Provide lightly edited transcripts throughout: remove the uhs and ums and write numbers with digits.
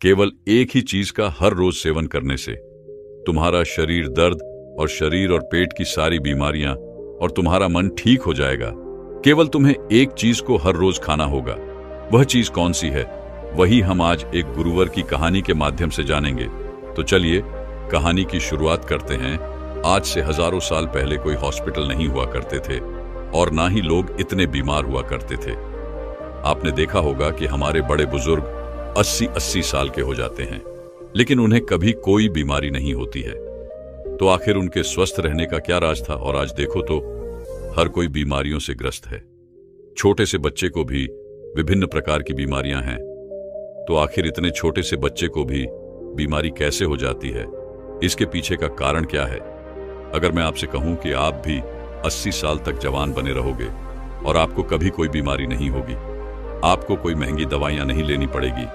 केवल एक ही चीज का हर रोज सेवन करने से तुम्हारा शरीर दर्द और शरीर और पेट की सारी बीमारियां और तुम्हारा मन ठीक हो जाएगा। केवल तुम्हें एक चीज को हर रोज खाना होगा। वह चीज कौन सी है, वही हम आज एक गुरुवर की कहानी के माध्यम से जानेंगे। तो चलिए कहानी की शुरुआत करते हैं। आज से हजारों साल पहले कोई हॉस्पिटल नहीं हुआ करते थे और ना ही लोग इतने बीमार हुआ करते थे। आपने देखा होगा कि हमारे बड़े बुजुर्ग 80-80 साल के हो जाते हैं, लेकिन उन्हें कभी कोई बीमारी नहीं होती है। तो आखिर उनके स्वस्थ रहने का क्या राज था? और आज देखो तो हर कोई बीमारियों से ग्रस्त है। छोटे से बच्चे को भी विभिन्न प्रकार की बीमारियां हैं। तो आखिर इतने छोटे से बच्चे को भी बीमारी कैसे हो जाती है? इसके पीछे का कारण क्या है? अगर मैं आपसे कहूं कि आप भी 80 साल तक जवान बने रहोगे और आपको कभी कोई बीमारी नहीं होगी, आपको कोई महंगी दवाइयां नहीं लेनी पड़ेगी,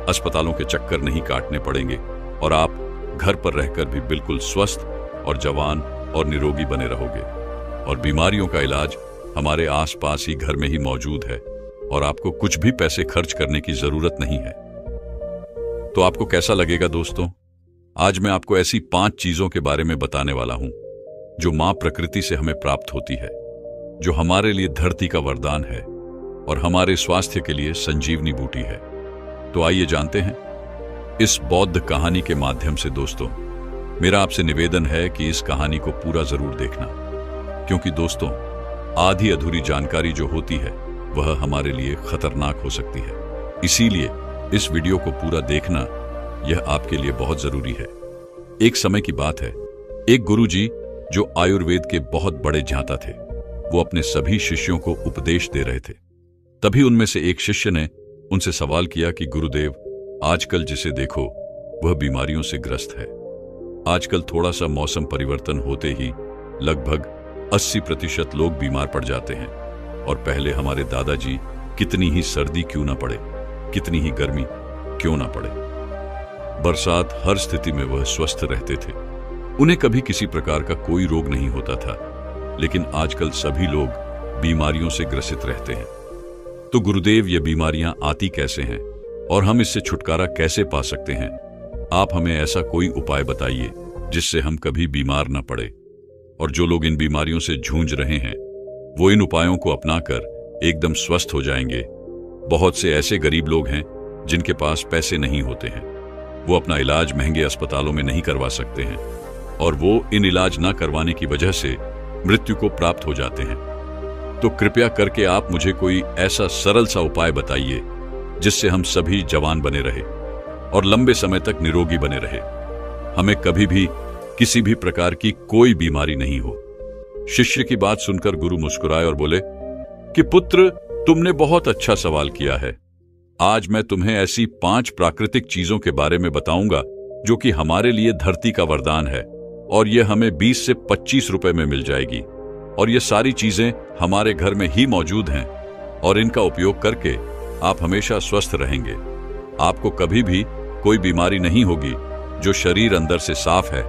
अस्पतालों के चक्कर नहीं काटने पड़ेंगे और आप घर पर रहकर भी बिल्कुल स्वस्थ और जवान और निरोगी बने रहोगे और बीमारियों का इलाज हमारे आसपास ही घर में ही मौजूद है और आपको कुछ भी पैसे खर्च करने की जरूरत नहीं है। तो आपको कैसा लगेगा दोस्तों? आज मैं आपको ऐसी 5 चीजों के बारे में बताने वाला हूं जो मां प्रकृति से हमें प्राप्त होती है, जो हमारे लिए धरती का वरदान है और हमारे स्वास्थ्य के लिए संजीवनी बूटी है। तो आइए जानते हैं इस बौद्ध कहानी के माध्यम से। दोस्तों, मेरा आपसे निवेदन है कि इस कहानी को पूरा जरूर देखना, क्योंकि दोस्तों आधी अधूरी जानकारी जो होती है वह हमारे लिए खतरनाक हो सकती है। इसीलिए इस वीडियो को पूरा देखना यह आपके लिए बहुत जरूरी है। एक समय की बात है, एक गुरुजी जो आयुर्वेद के बहुत बड़े ज्ञाता थे, वो अपने सभी शिष्यों को उपदेश दे रहे थे। तभी उनमें से एक शिष्य ने उनसे सवाल किया कि गुरुदेव, आजकल जिसे देखो वह बीमारियों से ग्रस्त है। आजकल थोड़ा सा मौसम परिवर्तन होते ही लगभग 80% लोग बीमार पड़ जाते हैं और पहले हमारे दादाजी कितनी ही सर्दी क्यों ना पड़े, कितनी ही गर्मी क्यों ना पड़े, बरसात, हर स्थिति में वह स्वस्थ रहते थे। उन्हें कभी किसी प्रकार का कोई रोग नहीं होता था। लेकिन आजकल सभी लोग बीमारियों से ग्रसित रहते हैं। तो गुरुदेव, ये बीमारियां आती कैसे हैं और हम इससे छुटकारा कैसे पा सकते हैं? आप हमें ऐसा कोई उपाय बताइए जिससे हम कभी बीमार न पड़े। और जो लोग इन बीमारियों से जूझ रहे हैं वो इन उपायों को अपनाकर एकदम स्वस्थ हो जाएंगे। बहुत से ऐसे गरीब लोग हैं जिनके पास पैसे नहीं होते हैं, वो अपना इलाज महंगे अस्पतालों में नहीं करवा सकते हैं और वो इन इलाज न करवाने की वजह से मृत्यु को प्राप्त हो जाते हैं। तो कृपया करके आप मुझे कोई ऐसा सरल सा उपाय बताइए जिससे हम सभी जवान बने रहे और लंबे समय तक निरोगी बने रहे, हमें कभी भी किसी भी प्रकार की कोई बीमारी नहीं हो। शिष्य की बात सुनकर गुरु मुस्कुराए और बोले कि पुत्र, तुमने बहुत अच्छा सवाल किया है। आज मैं तुम्हें ऐसी 5 प्राकृतिक चीजों के बारे में बताऊंगा जो कि हमारे लिए धरती का वरदान है और यह हमें 20 से 25 रुपए में मिल जाएगी और ये सारी चीजें हमारे घर में ही मौजूद हैं और इनका उपयोग करके आप हमेशा स्वस्थ रहेंगे। आपको कभी भी कोई बीमारी नहीं होगी। जो शरीर अंदर से साफ है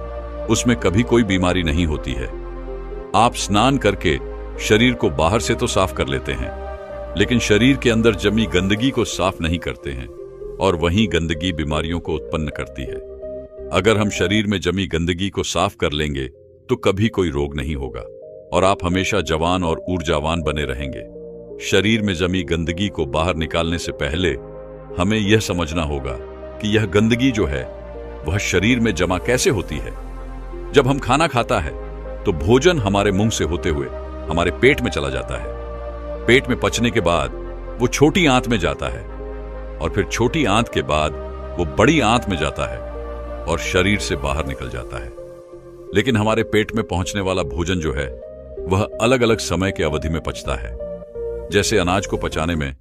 उसमें कभी कोई बीमारी नहीं होती है। आप स्नान करके शरीर को बाहर से तो साफ कर लेते हैं, लेकिन शरीर के अंदर जमी गंदगी को साफ नहीं करते हैं और वही गंदगी बीमारियों को उत्पन्न करती है। अगर हम शरीर में जमी गंदगी को साफ कर लेंगे तो कभी कोई रोग नहीं होगा और आप हमेशा जवान और ऊर्जावान बने रहेंगे। शरीर में जमी गंदगी को बाहर निकालने से पहले हमें यह समझना होगा कि यह गंदगी जो है वह शरीर में जमा कैसे होती है। जब हम खाना खाता है तो भोजन हमारे मुंह से होते हुए हमारे पेट में चला जाता है। पेट में पचने के बाद वो छोटी आंत में जाता है और फिर छोटी आंत के बाद वो बड़ी आंत में जाता है और शरीर से बाहर निकल जाता है। लेकिन हमारे पेट में पहुंचने वाला भोजन जो है वह अलग अलग समय के अवधि में पचता है। जैसे अनाज को पचाने में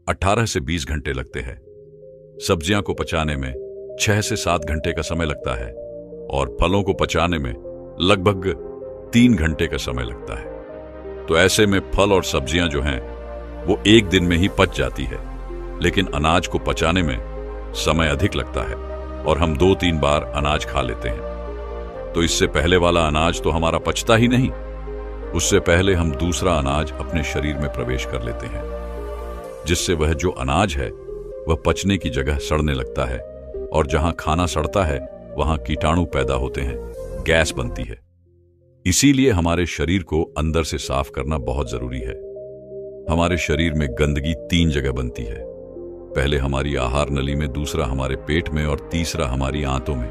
18 से 20 घंटे लगते हैं, सब्जियां को पचाने में 6 से 7 घंटे का समय लगता है और फलों को पचाने में लगभग 3 घंटे का समय लगता है। तो ऐसे में फल और सब्जियां जो हैं वो एक दिन में ही पच जाती है, लेकिन अनाज को पचाने में समय अधिक लगता है और हम 2-3 बार अनाज खा लेते हैं। तो इससे पहले वाला अनाज तो हमारा पचता ही नहीं, उससे पहले हम दूसरा अनाज अपने शरीर में प्रवेश कर लेते हैं, जिससे वह जो अनाज है वह पचने की जगह सड़ने लगता है और जहां खाना सड़ता है वहां कीटाणु पैदा होते हैं, गैस बनती है। इसीलिए हमारे शरीर को अंदर से साफ करना बहुत जरूरी है। हमारे शरीर में गंदगी 3 जगह बनती है। पहले हमारी आहार नली में, दूसरा हमारे पेट में और तीसरा हमारी आंतों में।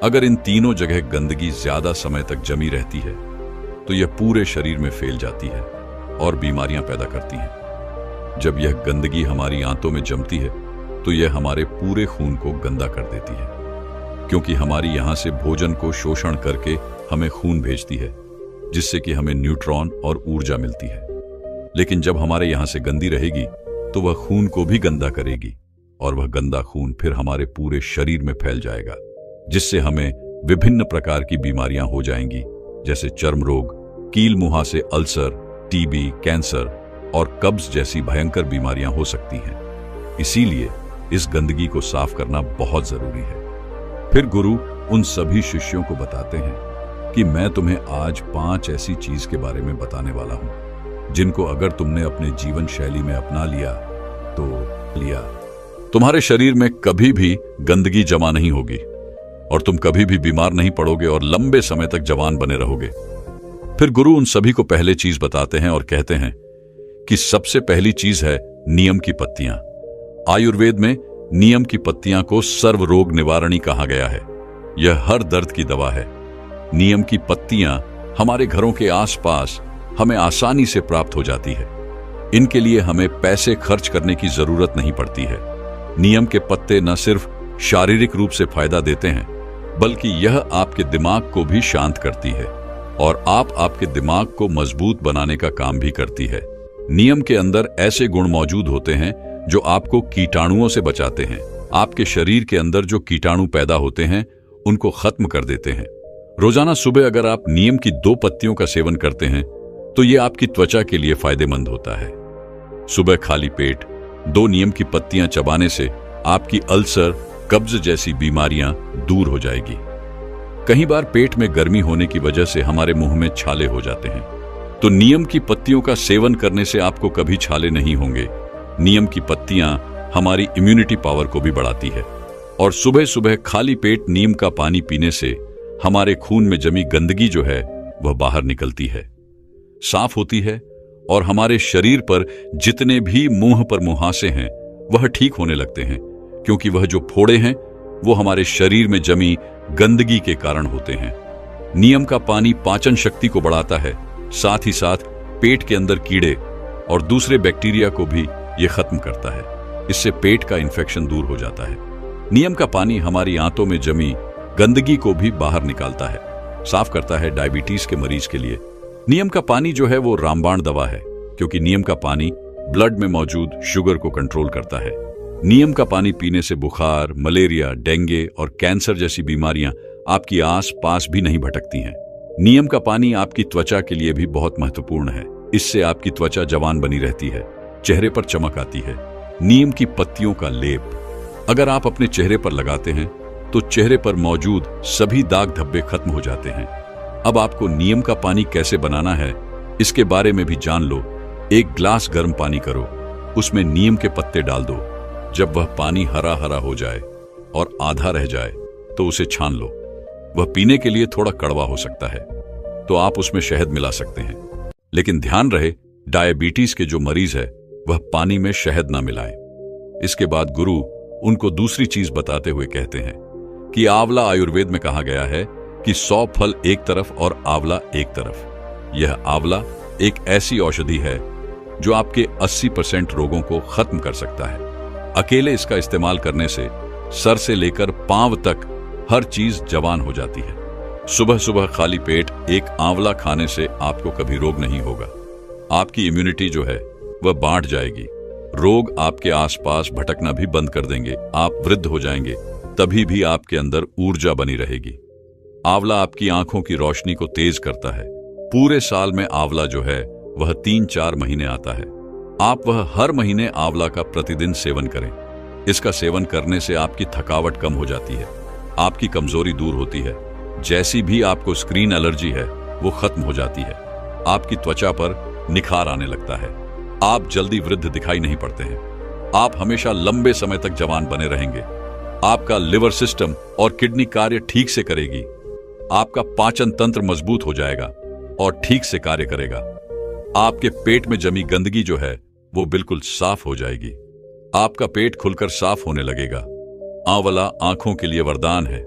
अगर इन तीनों जगह गंदगी ज्यादा समय तक जमी रहती है तो यह पूरे शरीर में फैल जाती है और बीमारियां पैदा करती हैं। जब यह गंदगी हमारी आंतों में जमती है तो यह हमारे पूरे खून को गंदा कर देती है, क्योंकि हमारी यहां से भोजन को शोषण करके हमें खून भेजती है, जिससे कि हमें न्यूट्रॉन और ऊर्जा मिलती है। लेकिन जब हमारे यहां से गंदी रहेगी तो वह खून को भी गंदा करेगी और वह गंदा खून फिर हमारे पूरे शरीर में फैल जाएगा, जिससे हमें विभिन्न प्रकार की बीमारियां हो जाएंगी, जैसे चर्म रोग, कील मुहासे अल्सर, टीबी, कैंसर और कब्ज जैसी भयंकर बीमारियां हो सकती हैं। इसीलिए इस गंदगी को साफ करना बहुत जरूरी है। फिर गुरु उन सभी शिष्यों को बताते हैं कि मैं तुम्हें आज 5 ऐसी चीज के बारे में बताने वाला हूं, जिनको अगर तुमने अपने जीवन शैली में अपना लिया तुम्हारे शरीर में कभी भी गंदगी जमा नहीं होगी और तुम कभी भी बीमार नहीं पड़ोगे और लंबे समय तक जवान बने रहोगे। फिर गुरु उन सभी को पहले चीज बताते हैं और कहते हैं कि सबसे पहली चीज है नीम की पत्तियां। आयुर्वेद में नीम की पत्तियां को सर्व रोग निवारणी कहा गया है। यह हर दर्द की दवा है। नीम की पत्तियां हमारे घरों के आसपास हमें आसानी से प्राप्त हो जाती है। इनके लिए हमें पैसे खर्च करने की जरूरत नहीं पड़ती है। नीम के पत्ते न सिर्फ शारीरिक रूप से फायदा देते हैं, बल्कि यह आपके दिमाग को भी शांत करती है और आपके दिमाग को मजबूत बनाने का काम भी करती है। नीम के अंदर ऐसे गुण मौजूद होते हैं जो आपको कीटाणुओं से बचाते हैं। आपके शरीर के अंदर जो कीटाणु पैदा होते हैं उनको खत्म कर देते हैं। रोजाना सुबह अगर आप नीम की 2 पत्तियों का सेवन करते हैं तो यह आपकी त्वचा के लिए फायदेमंद होता है। सुबह खाली पेट 2 नीम की पत्तियां चबाने से आपकी अल्सर, कब्ज जैसी बीमारियां दूर हो जाएगी। कई बार पेट में गर्मी होने की वजह से हमारे मुंह में छाले हो जाते हैं, तो नीम की पत्तियों का सेवन करने से आपको कभी छाले नहीं होंगे। नीम की पत्तियां हमारी इम्यूनिटी पावर को भी बढ़ाती है और सुबह सुबह खाली पेट नीम का पानी पीने से हमारे खून में जमी गंदगी जो है वह बाहर निकलती है, साफ होती है और हमारे शरीर पर जितने भी मुंह पर मुहासे हैं वह ठीक होने लगते हैं, क्योंकि वह जो फोड़े हैं वो हमारे शरीर में जमी गंदगी के कारण होते हैं। नीम का पानी पाचन शक्ति को बढ़ाता है, साथ ही साथ पेट के अंदर कीड़े और दूसरे बैक्टीरिया को भी यह खत्म करता है। इससे पेट का इन्फेक्शन दूर हो जाता है। नीम का पानी हमारी आंतों में जमी गंदगी को भी बाहर निकालता है, साफ करता है। डायबिटीज के मरीज के लिए नीम का पानी जो है वो रामबाण दवा है, क्योंकि नीम का पानी ब्लड में मौजूद शुगर को कंट्रोल करता है। नीम का पानी पीने से बुखार, मलेरिया, डेंगू और कैंसर जैसी बीमारियां आपकी आस पास भी नहीं भटकती हैं। नीम का पानी आपकी त्वचा के लिए भी बहुत महत्वपूर्ण है। इससे आपकी त्वचा जवान बनी रहती है, चेहरे पर चमक आती है। नीम की पत्तियों का लेप अगर आप अपने चेहरे पर लगाते हैं तो चेहरे पर मौजूद सभी दाग धब्बे खत्म हो जाते हैं। अब आपको नीम का पानी कैसे बनाना है इसके बारे में भी जान लो। 1 गिलास गर्म पानी करो, उसमें नीम के पत्ते डाल दो। जब वह पानी हरा हरा हो जाए और आधा रह जाए तो उसे छान लो। वह पीने के लिए थोड़ा कड़वा हो सकता है, तो आप उसमें शहद मिला सकते हैं। लेकिन ध्यान रहे, डायबिटीज के जो मरीज है वह पानी में शहद ना मिलाएं। इसके बाद गुरु उनको दूसरी चीज बताते हुए कहते हैं कि आंवला आयुर्वेद में कहा गया है कि 100 फल एक तरफ और आंवला एक तरफ। यह आंवला एक ऐसी औषधि है जो आपके 80% रोगों को खत्म कर सकता है। अकेले इसका इस्तेमाल करने से सर से लेकर पांव तक हर चीज जवान हो जाती है। सुबह सुबह खाली पेट 1 आंवला खाने से आपको कभी रोग नहीं होगा। आपकी इम्यूनिटी जो है वह बांट जाएगी। रोग आपके आसपास भटकना भी बंद कर देंगे। आप वृद्ध हो जाएंगे, तभी भी आपके अंदर ऊर्जा बनी रहेगी। आंवला आपकी आंखों की रोशनी को तेज करता है। पूरे साल में आंवला जो है वह 3-4 महीने आता है। आप वह हर महीने आंवला का प्रतिदिन सेवन करें। इसका सेवन करने से आपकी थकावट कम हो जाती है, आपकी कमजोरी दूर होती है। जैसी भी आपको स्क्रीन एलर्जी है वो खत्म हो जाती है। आपकी त्वचा पर निखार आने लगता है। आप जल्दी वृद्ध दिखाई नहीं पड़ते हैं। आप हमेशा लंबे समय तक जवान बने रहेंगे। आपका लिवर सिस्टम और किडनी कार्य ठीक से करेगी। आपका पाचन तंत्र मजबूत हो जाएगा और ठीक से कार्य करेगा। आपके पेट में जमी गंदगी जो है वो बिल्कुल साफ हो जाएगी। आपका पेट खुलकर साफ होने लगेगा। आंवला आंखों के लिए वरदान है।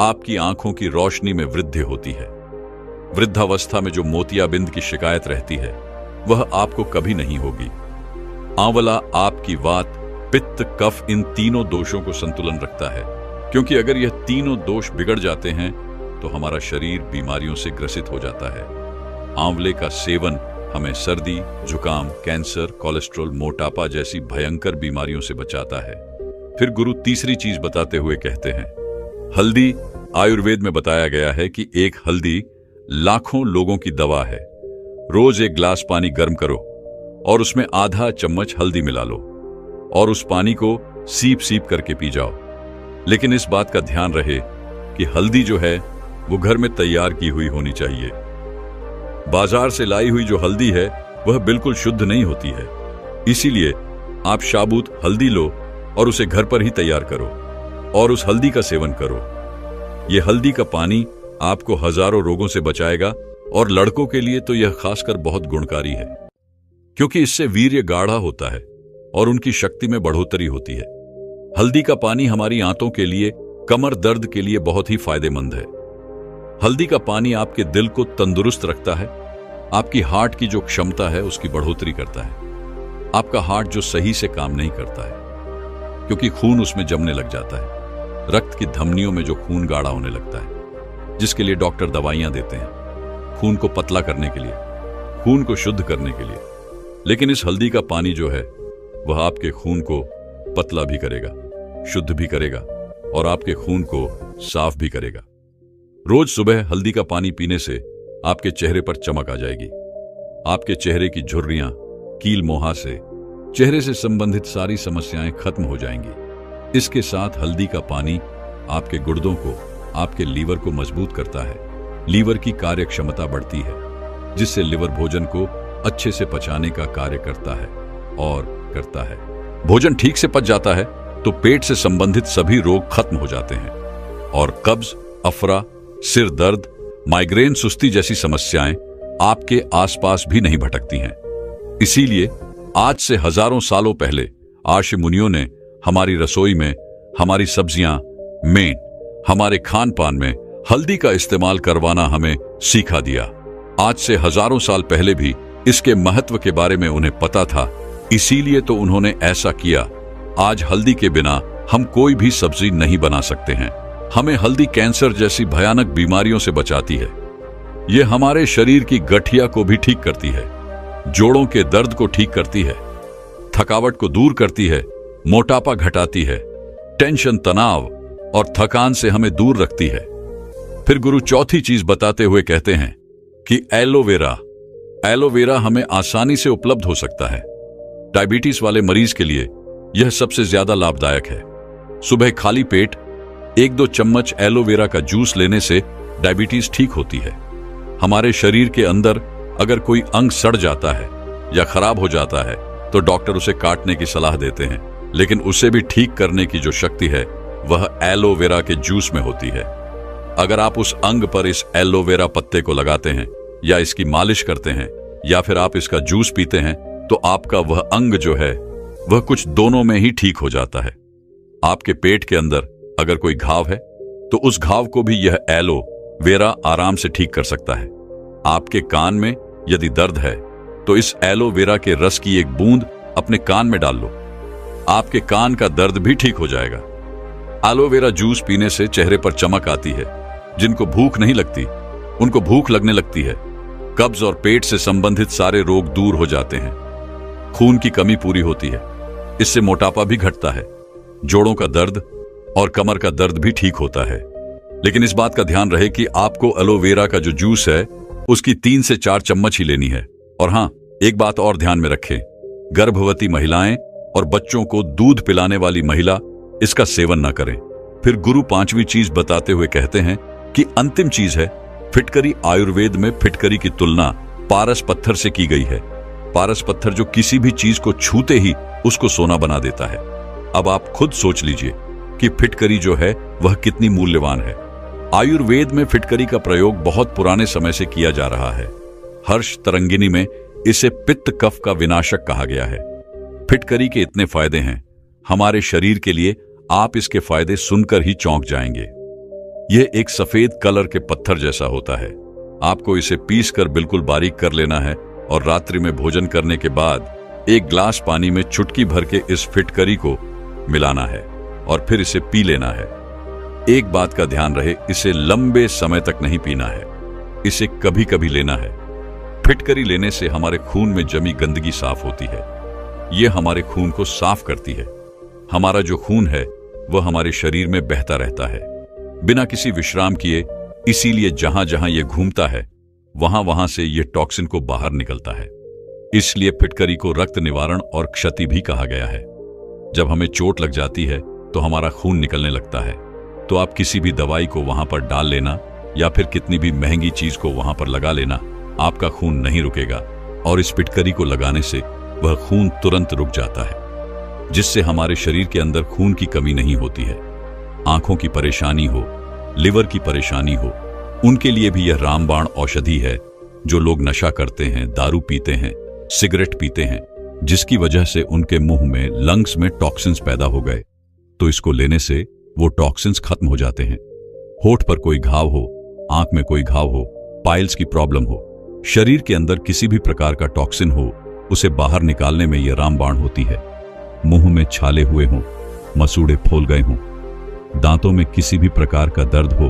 आपकी आंखों की रोशनी में वृद्धि होती है। वृद्धावस्था में जो मोतियाबिंद की शिकायत रहती है वह आपको कभी नहीं होगी। आंवला आपकी वात, पित्त, कफ इन तीनों दोषों को संतुलन रखता है, क्योंकि अगर यह तीनों दोष बिगड़ जाते हैं तो हमारा शरीर बीमारियों से ग्रसित हो जाता है। आंवले का सेवन हमें सर्दी, जुकाम, कैंसर, कोलेस्ट्रॉल, मोटापा जैसी भयंकर बीमारियों से बचाता है। फिर गुरु तीसरी चीज बताते हुए कहते हैं, हल्दी। आयुर्वेद में बताया गया है कि एक हल्दी लाखों लोगों की दवा है। रोज एक गिलास पानी गर्म करो और उसमें आधा चम्मच हल्दी मिला लो और उस पानी को सीप सीप करके पी जाओ। लेकिन इस बात का ध्यान रहे कि हल्दी जो है वो घर में तैयार की हुई होनी चाहिए। बाजार से लाई हुई जो हल्दी है वह बिल्कुल शुद्ध नहीं होती है। इसीलिए आप साबुत हल्दी लो और उसे घर पर ही तैयार करो और उस हल्दी का सेवन करो। यह हल्दी का पानी आपको हजारों रोगों से बचाएगा और लड़कों के लिए तो यह खासकर बहुत गुणकारी है, क्योंकि इससे वीर्य गाढ़ा होता है और उनकी शक्ति में बढ़ोतरी होती है। हल्दी का पानी हमारी आंतों के लिए, कमर दर्द के लिए बहुत ही फायदेमंद है। हल्दी का पानी आपके दिल को तंदुरुस्त रखता है। आपकी हार्ट की जो क्षमता है उसकी बढ़ोतरी करता है। आपका हार्ट जो सही से काम नहीं करता है क्योंकि खून उसमें जमने लग जाता है। रक्त की धमनियों में जो खून गाढ़ा होने लगता है, जिसके लिए डॉक्टर दवाइयां देते हैं खून को पतला करने के लिए, खून को शुद्ध करने के लिए। लेकिन इस हल्दी का पानी जो है वह आपके खून को पतला भी करेगा, शुद्ध भी करेगा और आपके खून को साफ भी करेगा। रोज सुबह हल्दी का पानी पीने से आपके चेहरे पर चमक आ जाएगी। आपके चेहरे की झुर्रियां, कील मुहासे, चेहरे से संबंधित सारी समस्याएं खत्म हो जाएंगी। इसके साथ हल्दी का पानी आपके गुर्दों को, आपके लीवर को मजबूत करता है। लीवर की कार्य क्षमता बढ़ती है, जिससे लिवर भोजन को अच्छे से पचाने का कार्य करता है और करता है। भोजन ठीक से पच जाता है तो पेट से संबंधित सभी रोग खत्म हो जाते हैं और कब्ज, अफरा, सिर दर्द, माइग्रेन, सुस्ती जैसी समस्याएं आपके आसपास भी नहीं भटकती हैं। इसीलिए आज से हजारों सालों पहले आर्ष मुनियों ने हमारी रसोई में, हमारी सब्जियां में, हमारे खान पान में हल्दी का इस्तेमाल करवाना हमें सीखा दिया। आज से हजारों साल पहले भी इसके महत्व के बारे में उन्हें पता था, इसीलिए तो उन्होंने ऐसा किया। आज हल्दी के बिना हम कोई भी सब्जी नहीं बना सकते हैं। हमें हल्दी कैंसर जैसी भयानक बीमारियों से बचाती है। यह हमारे शरीर की गठिया को भी ठीक करती है, जोड़ों के दर्द को ठीक करती है, थकावट को दूर करती है, मोटापा घटाती है, टेंशन, तनाव और थकान से हमें दूर रखती है। फिर गुरु चौथी चीज बताते हुए कहते हैं कि एलोवेरा हमें आसानी से उपलब्ध हो सकता है। डायबिटीज वाले मरीज के लिए यह सबसे ज्यादा लाभदायक है। सुबह खाली पेट 1-2 चम्मच एलोवेरा का जूस लेने से डायबिटीज ठीक होती है। हमारे शरीर के अंदर अगर कोई अंग सड़ जाता है या खराब हो जाता है तो डॉक्टर उसे काटने की सलाह देते हैं, लेकिन उसे भी ठीक करने की जो शक्ति है वह एलोवेरा के जूस में होती है। अगर आप उस अंग पर इस एलोवेरा पत्ते को लगाते हैं या इसकी मालिश करते हैं या फिर आप इसका जूस पीते हैं तो आपका वह अंग जो है वह कुछ दोनों में ही ठीक हो जाता है। आपके पेट के अंदर अगर कोई घाव है तो उस घाव को भी यह एलोवेरा आराम से ठीक कर सकता है। आपके कान में यदि दर्द है तो इस एलोवेरा के रस की एक बूंद अपने कान में डाल लो, आपके कान का दर्द भी ठीक हो जाएगा। एलोवेरा जूस पीने से चेहरे पर चमक आती है। जिनको भूख नहीं लगती उनको भूख लगने लगती है। कब्ज और पेट से संबंधित सारे रोग दूर हो जाते हैं। खून की कमी पूरी होती है, इससे मोटापा भी घटता है। जोड़ों का दर्द और कमर का दर्द भी ठीक होता है। लेकिन इस बात का ध्यान रहे कि आपको एलोवेरा का जो जूस है उसकी 3 से 4 चम्मच ही लेनी है। और हां, एक बात और ध्यान में रखें, गर्भवती महिलाएं और बच्चों को दूध पिलाने वाली महिला इसका सेवन न करें। फिर गुरु 5वीं चीज बताते हुए कहते हैं कि अंतिम चीज है फिटकरी। आयुर्वेद में फिटकरी की तुलना पारस पत्थर से की गई है। पारस पत्थर जो किसी भी चीज को छूते ही उसको सोना बना देता है। अब आप खुद सोच लीजिए कि फिटकरी जो है वह कितनी मूल्यवान है। आयुर्वेद में फिटकरी का प्रयोग बहुत पुराने समय से किया जा रहा है। हर्ष तरंगिनी में इसे पित्त कफ का विनाशक कहा गया है। फिटकरी के इतने फायदे हैं हमारे शरीर के लिए, आप इसके फायदे सुनकर ही चौंक जाएंगे। यह एक सफेद कलर के पत्थर जैसा होता है। आपको इसे पीसकर बिल्कुल बारीक कर लेना है और रात्रि में भोजन करने के बाद एक ग्लास पानी में चुटकी भर के इस फिटकरी को मिलाना है और फिर इसे पी लेना है। एक बात का ध्यान रहे, इसे लंबे समय तक नहीं पीना है, इसे कभी कभी लेना है। फिटकरी लेने से हमारे खून में जमी गंदगी साफ होती है। यह हमारे खून को साफ करती है। हमारा जो खून है वह हमारे शरीर में बहता रहता है बिना किसी विश्राम किए, इसीलिए जहां जहां यह घूमता है वहां वहां से यह टॉक्सिन को बाहर निकलता है। इसलिए फिटकरी को रक्त निवारण और क्षति भी कहा गया है। जब हमें चोट लग जाती है तो हमारा खून निकलने लगता है, तो आप किसी भी दवाई को वहां पर डाल लेना या फिर कितनी भी महंगी चीज को वहां पर लगा लेना, आपका खून नहीं रुकेगा। और इस फिटकरी को लगाने से वह खून तुरंत रुक जाता है, जिससे हमारे शरीर के अंदर खून की कमी नहीं होती है। आंखों की परेशानी हो, लिवर की परेशानी हो, उनके लिए भी यह रामबाण औषधि है। जो लोग नशा करते हैं, दारू पीते हैं, सिगरेट पीते हैं, जिसकी वजह से उनके मुंह में, लंग्स में टॉक्सिन्स पैदा हो गए, तो इसको लेने से वो टॉक्सिन्स खत्म हो जाते हैं। होठ पर कोई घाव हो, आंख में कोई घाव हो, पाइल्स की प्रॉब्लम हो, शरीर के अंदर किसी भी प्रकार का टॉक्सिन हो, उसे बाहर निकालने में यह रामबाण होती है। मुंह में छाले हुए हों, मसूड़े फूल गए हों, दांतों में किसी भी प्रकार का दर्द हो,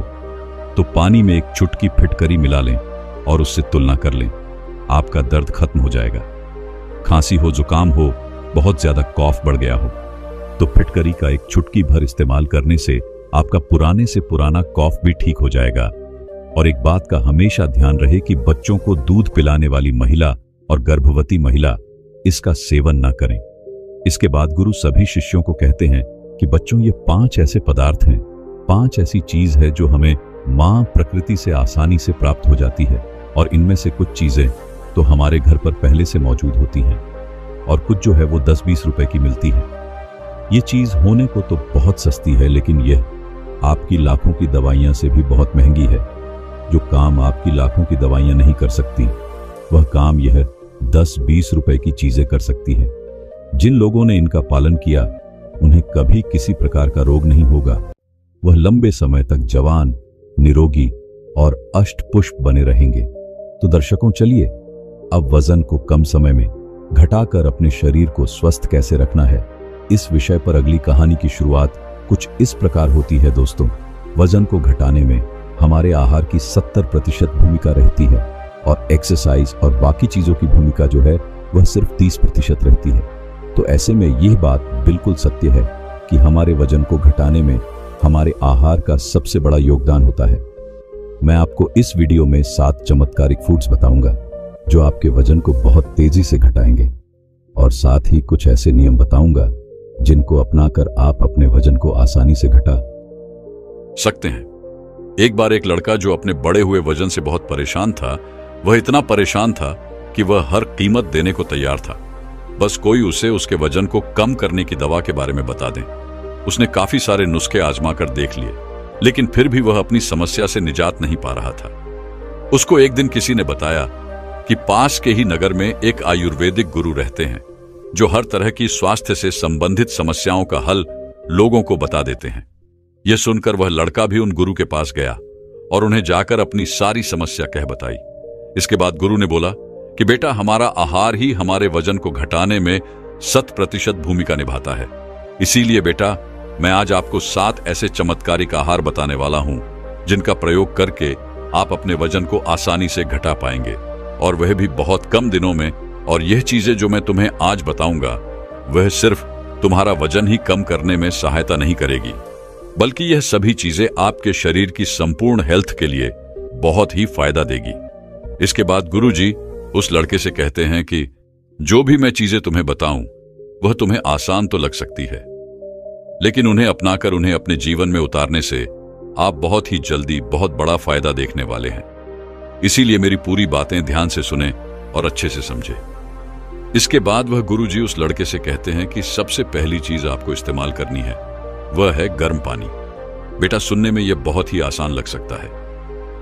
तो पानी में एक चुटकी फिटकरी मिला लें और उससे तुलना कर लें, आपका दर्द खत्म हो जाएगा। खांसी हो, जुकाम हो, बहुत ज्यादा कॉफ बढ़ गया हो, तो फिटकरी का एक चुटकी भर इस्तेमाल करने से आपका पुराने से पुराना कॉफ भी ठीक हो जाएगा। और एक बात का हमेशा ध्यान रहे कि बच्चों को दूध पिलाने वाली महिला और गर्भवती महिला इसका सेवन ना करें। इसके बाद गुरु सभी शिष्यों को कहते हैं कि बच्चों, ये 5 ऐसे पदार्थ हैं, 5 ऐसी चीज है जो हमें मां प्रकृति से आसानी से प्राप्त हो जाती है, और इनमें से कुछ चीजें तो हमारे घर पर पहले से मौजूद होती हैं और कुछ जो है वो 10-20 रुपए की मिलती है। ये चीज होने को तो बहुत सस्ती है, लेकिन यह आपकी लाखों की दवाइयां से भी बहुत महंगी है। जो काम आपकी लाखों की दवाइयां नहीं कर सकती, वह काम यह 10-20 रुपए की चीजें कर सकती है। जिन लोगों ने इनका पालन किया उन्हें कभी किसी प्रकार का रोग नहीं होगा। वह लंबे समय तक जवान, निरोगी और अष्टपुष्ट बने रहेंगे। तो दर्शकों, चलिए अब वजन को कम समय में घटाकर अपने शरीर को स्वस्थ कैसे रखना है, इस विषय पर अगली कहानी की शुरुआत कुछ इस प्रकार होती है। दोस्तों, वजन को घटाने में हमारे आहार की 70% भूमिका रहती है और एक्सरसाइज और बाकी चीजों की भूमिका जो है वह सिर्फ 30% रहती है। तो ऐसे में यह बात बिल्कुल सत्य है कि हमारे वजन को घटाने में हमारे आहार का सबसे बड़ा योगदान होता है। मैं आपको इस वीडियो में 7 चमत्कारिक फूड्स बताऊंगा जो आपके वजन को बहुत तेजी से घटाएंगे, और साथ ही कुछ ऐसे नियम बताऊंगा जिनको अपनाकर आप अपने वजन को आसानी से घटा सकते हैं। एक बार एक लड़का जो अपने बढ़े हुए वजन से बहुत परेशान था, वह इतना परेशान था कि वह हर कीमत देने को तैयार था, बस कोई उसे उसके वजन को कम करने की दवा के बारे में बता दे। उसने काफी सारे नुस्खे आजमा कर देख लिए, लेकिन फिर भी वह अपनी समस्या से निजात नहीं पा रहा था। उसको एक दिन किसी ने बताया कि पास के ही नगर में एक आयुर्वेदिक गुरु रहते हैं जो हर तरह की स्वास्थ्य से संबंधित समस्याओं का हल लोगों को बता देते हैं। यह सुनकर वह लड़का भी उन गुरु के पास गया और उन्हें जाकर अपनी सारी समस्या कह बताई। इसके बाद गुरु ने बोला कि बेटा, हमारा आहार ही हमारे वजन को घटाने में 100% भूमिका निभाता है। इसीलिए बेटा, मैं आज आपको 7 ऐसे चमत्कारिक आहार बताने वाला हूं जिनका प्रयोग करके आप अपने वजन को आसानी से घटा पाएंगे, और वह भी बहुत कम दिनों में। और यह चीजें जो मैं तुम्हें आज बताऊंगा वह सिर्फ तुम्हारा वजन ही कम करने में सहायता नहीं करेगी, बल्कि यह सभी चीजें आपके शरीर की संपूर्ण हेल्थ के लिए बहुत ही फायदा देगी। इसके बाद गुरुजी उस लड़के से कहते हैं कि जो भी मैं चीजें तुम्हें बताऊं वह तुम्हें आसान तो लग सकती है, लेकिन उन्हें अपनाकर उन्हें अपने जीवन में उतारने से आप बहुत ही जल्दी बहुत बड़ा फायदा देखने वाले हैं। इसीलिए मेरी पूरी बातें ध्यान से सुने और अच्छे से समझे। इसके बाद वह गुरुजी उस लड़के से कहते हैं कि सबसे पहली चीज आपको इस्तेमाल करनी है वह है गर्म पानी। बेटा, सुनने में यह बहुत ही आसान लग सकता है,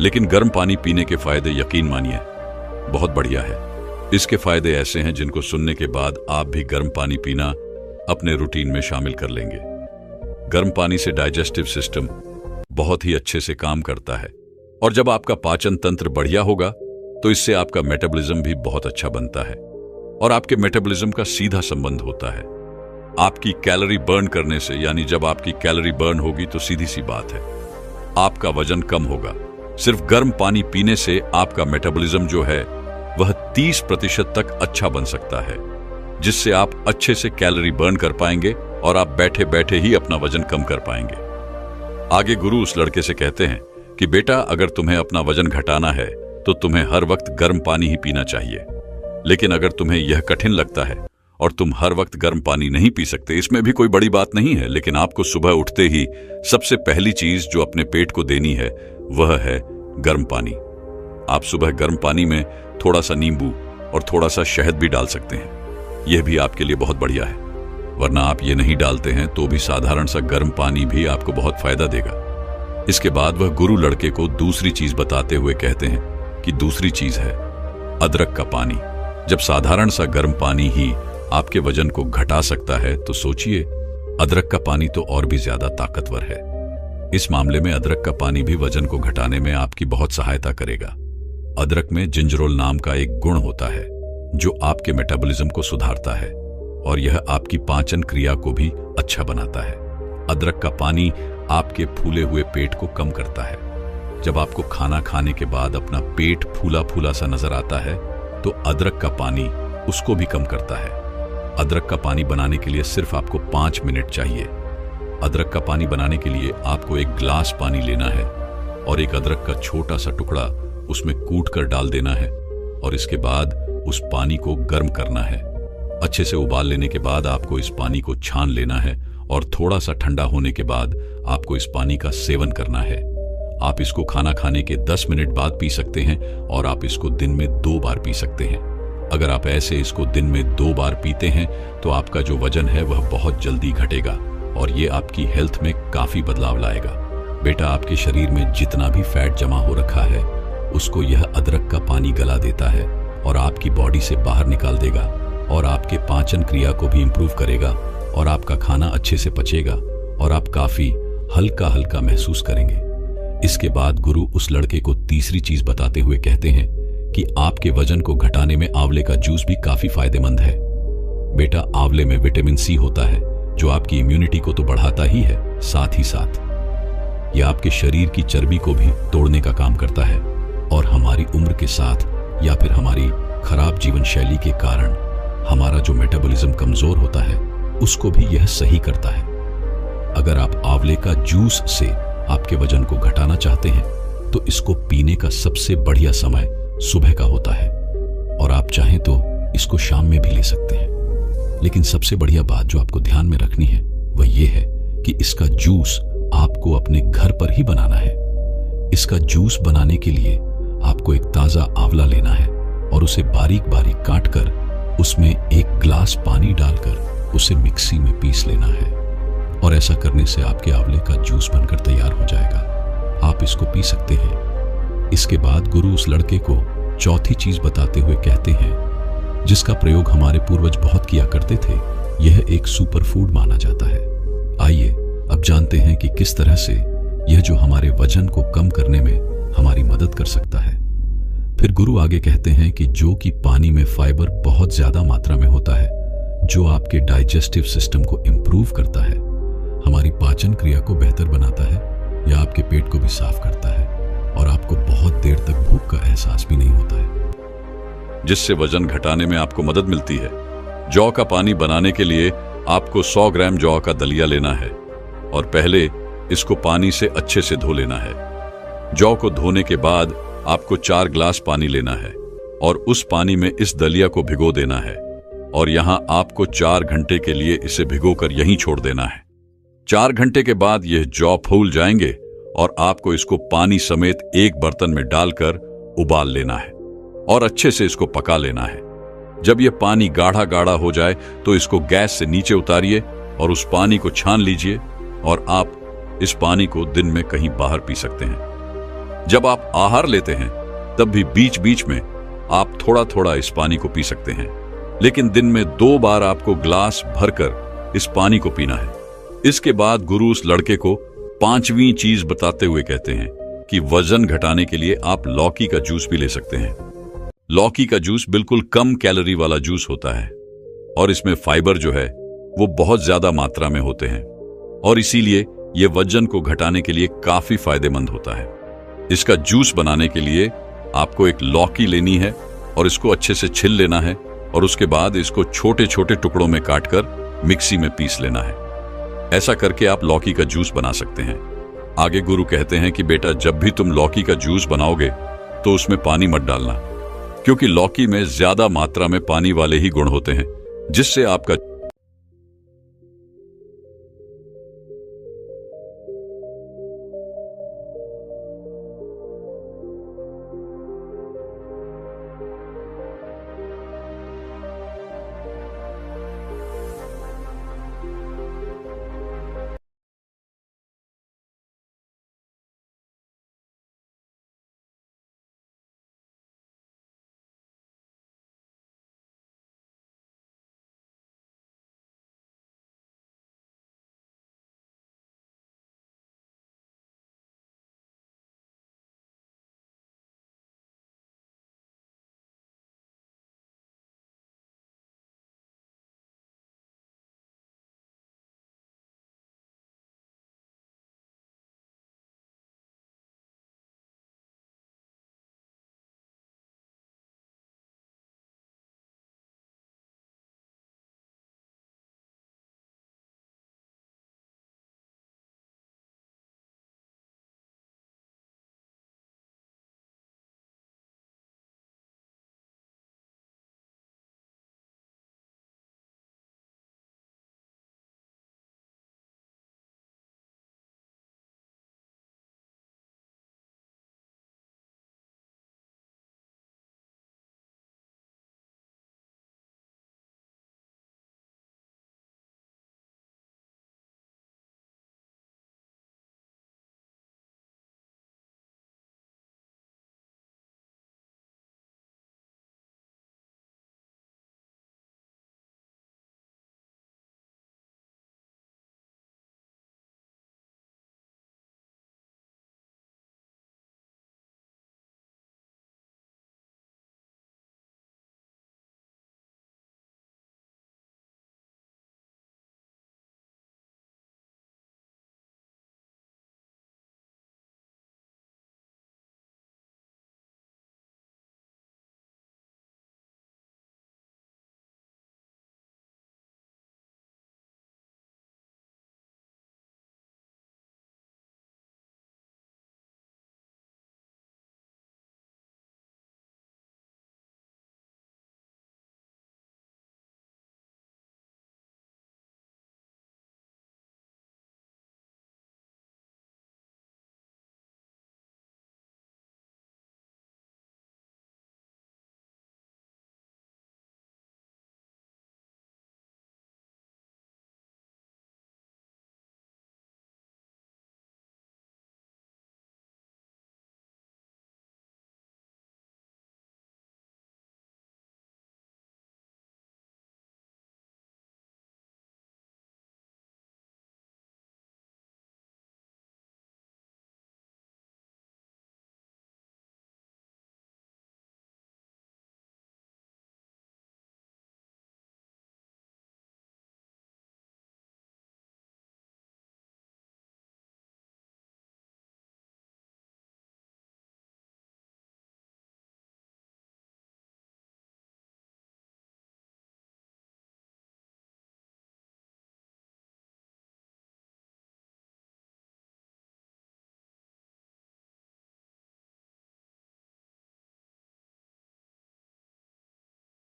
लेकिन गर्म पानी पीने के फायदे यकीन मानिए बहुत बढ़िया है। इसके फायदे ऐसे हैं जिनको सुनने के बाद आप भी गर्म पानी पीना अपने रूटीन में शामिल कर लेंगे। गर्म पानी से डाइजेस्टिव सिस्टम बहुत ही अच्छे से काम करता है, और जब आपका पाचन तंत्र बढ़िया होगा तो इससे आपका मेटाबॉलिज्म भी बहुत अच्छा बनता है, और आपके मेटाबॉलिज्म का सीधा संबंध होता है आपकी कैलोरी बर्न करने से। यानी जब आपकी कैलोरी बर्न होगी तो सीधी सी बात है आपका वजन कम होगा। सिर्फ गर्म पानी पीने से आपका मेटाबॉलिज्म जो है वह 30% तक अच्छा बन सकता है, जिससे आप अच्छे से कैलोरी बर्न कर पाएंगे और आप बैठे बैठे ही अपना वजन कम कर पाएंगे। आगे गुरु उस लड़के से कहते हैं कि बेटा, अगर तुम्हें अपना वजन घटाना है तो तुम्हें हर वक्त गर्म पानी ही पीना चाहिए। लेकिन अगर तुम्हें यह कठिन लगता है और तुम हर वक्त गर्म पानी नहीं पी सकते, इसमें भी कोई बड़ी बात नहीं है, लेकिन आपको सुबह उठते ही सबसे पहली चीज जो अपने पेट को देनी है वह है गर्म पानी। आप सुबह गर्म पानी में थोड़ा सा नींबू और थोड़ा सा शहद भी डाल सकते हैं, यह भी आपके लिए बहुत बढ़िया है। वरना आप ये नहीं डालते हैं तो भी साधारण सा गर्म पानी भी आपको बहुत फायदा देगा। इसके बाद वह गुरु लड़के को दूसरी चीज बताते हुए कहते हैं कि दूसरी चीज है अदरक का पानी। जब साधारण सा गर्म पानी ही आपके वजन को घटा सकता है तो सोचिए अदरक का पानी तो और भी ज्यादा ताकतवर है। इस मामले में अदरक का पानी भी वजन को घटाने में आपकी बहुत सहायता करेगा। अदरक में जिंजरोल नाम का एक गुण होता है जो आपके मेटाबॉलिज्म को सुधारता है, और यह आपकी पाचन क्रिया को भी अच्छा बनाता है। अदरक का पानी आपके फूले हुए पेट को कम करता है। जब आपको खाना खाने के बाद अपना पेट फूला फूला सा नजर आता है तो अदरक का पानी उसको भी कम करता है। अदरक का पानी बनाने के लिए सिर्फ आपको 5 मिनट चाहिए। अदरक का पानी बनाने के लिए आपको एक गिलास पानी लेना है और एक अदरक का छोटा सा टुकड़ा उसमें कूट कर डाल देना है, और इसके बाद उस पानी को गर्म करना है। अच्छे से उबाल लेने के बाद आपको इस पानी को छान लेना है, और थोड़ा सा ठंडा होने के बाद आपको इस पानी का सेवन करना है। आप इसको खाना खाने के 10 मिनट बाद पी सकते हैं, और आप इसको दिन में 2 बार पी सकते हैं। अगर आप ऐसे इसको दिन में 2 बार पीते हैं तो आपका जो वजन है वह बहुत जल्दी घटेगा, और ये आपकी हेल्थ में काफी बदलाव लाएगा। बेटा, आपके शरीर में जितना भी फैट जमा हो रखा है उसको यह अदरक का पानी गला देता है और आपकी बॉडी से बाहर निकाल देगा, और आपके पाचन क्रिया को भी इंप्रूव करेगा, और आपका खाना अच्छे से पचेगा और आप काफी हल्का हल्का महसूस करेंगे। इसके बाद गुरु उस लड़के को तीसरी चीज बताते हुए कहते हैं कि आपके वजन को घटाने में आंवले का जूस भी काफी फायदेमंद है। बेटा, आंवले में विटामिन सी होता है जो आपकी इम्यूनिटी को तो बढ़ाता ही है, साथ ही साथ यह आपके शरीर की चर्बी को भी तोड़ने का काम करता है, और हमारी उम्र के साथ या फिर हमारी खराब जीवन शैली के कारण हमारा जो मेटाबॉलिज्म कमजोर होता है उसको भी यह सही करता है। अगर आप आंवले का जूस से आपके वजन को घटाना चाहते हैं तो इसको पीने का सबसे बढ़िया समय सुबह का होता है, और आप चाहें तो इसको शाम में भी ले सकते हैं। लेकिन सबसे बढ़िया बात जो आपको ध्यान में रखनी है वह यह है कि इसका जूस आपको अपने घर पर ही बनाना है। इसका जूस बनाने के लिए आपको एक ताजा आंवला लेना है और उसे बारीक बारीक काटकर उसमें 1 गिलास पानी डालकर उसे मिक्सी में पीस लेना है, और ऐसा करने से आपके आंवले का जूस बनकर तैयार हो जाएगा। आप इसको पी सकते हैं। इसके बाद गुरु उस लड़के को चौथी चीज बताते हुए कहते हैं जिसका प्रयोग हमारे पूर्वज बहुत किया करते थे। यह एक सुपर फूड माना जाता है। आइए अब जानते हैं कि किस तरह से यह जो हमारे वजन को कम करने में हमारी मदद कर सकता है। फिर गुरु आगे कहते हैं कि जो कि पानी में फाइबर बहुत ज्यादा मात्रा में होता है, जो आपके डाइजेस्टिव सिस्टम को इंप्रूव करता है, हमारी पाचन क्रिया को बेहतर बनाता है, या आपके पेट को भी साफ करता है, और आपको बहुत देर तक भूख का एहसास भी नहीं होता है, जिससे वजन घटाने में आपको मदद मिलती है। जौ का पानी बनाने के लिए आपको 100 ग्राम जौ का दलिया लेना है, और पहले इसको पानी से अच्छे से धो लेना है। जौ को धोने के बाद आपको 4 गिलास पानी लेना है, और उस पानी में इस दलिया को भिगो देना है, और यहां आपको 4 घंटे के लिए इसे भिगोकर यहीं छोड़ देना है। 4 घंटे के बाद यह जौ फूल जाएंगे, और आपको इसको पानी समेत एक बर्तन में डालकर उबाल लेना है, और अच्छे से इसको पका लेना है। जब यह पानी गाढ़ा गाढ़ा हो जाए तो इसको गैस से नीचे उतारिए और उस पानी को छान लीजिए, और आप इस पानी को दिन में कहीं बाहर पी सकते हैं। जब आप आहार लेते हैं तब भी बीच बीच में आप थोड़ा थोड़ा इस पानी को पी सकते हैं, लेकिन दिन में 2 बार आपको ग्लास भरकर इस पानी को पीना है। इसके बाद गुरु उस लड़के को 5वीं चीज बताते हुए कहते हैं कि वजन घटाने के लिए आप लौकी का जूस भी ले सकते हैं। लौकी का जूस बिल्कुल कम कैलोरी वाला जूस होता है और इसमें फाइबर जो है वो बहुत ज्यादा मात्रा में होते हैं और इसीलिए ये वजन को घटाने के लिए काफी फायदेमंद होता है। इसका जूस बनाने के लिए आपको एक लौकी लेनी है और इसको अच्छे से छिल लेना है और उसके बाद इसको छोटे छोटे टुकड़ों में काटकर मिक्सी में पीस लेना है। ऐसा करके आप लौकी का जूस बना सकते हैं। आगे गुरु कहते हैं कि बेटा, जब भी तुम लौकी का जूस बनाओगे तो उसमें पानी मत डालना, क्योंकि लौकी में ज्यादा मात्रा में पानी वाले ही गुण होते हैं जिससे आपका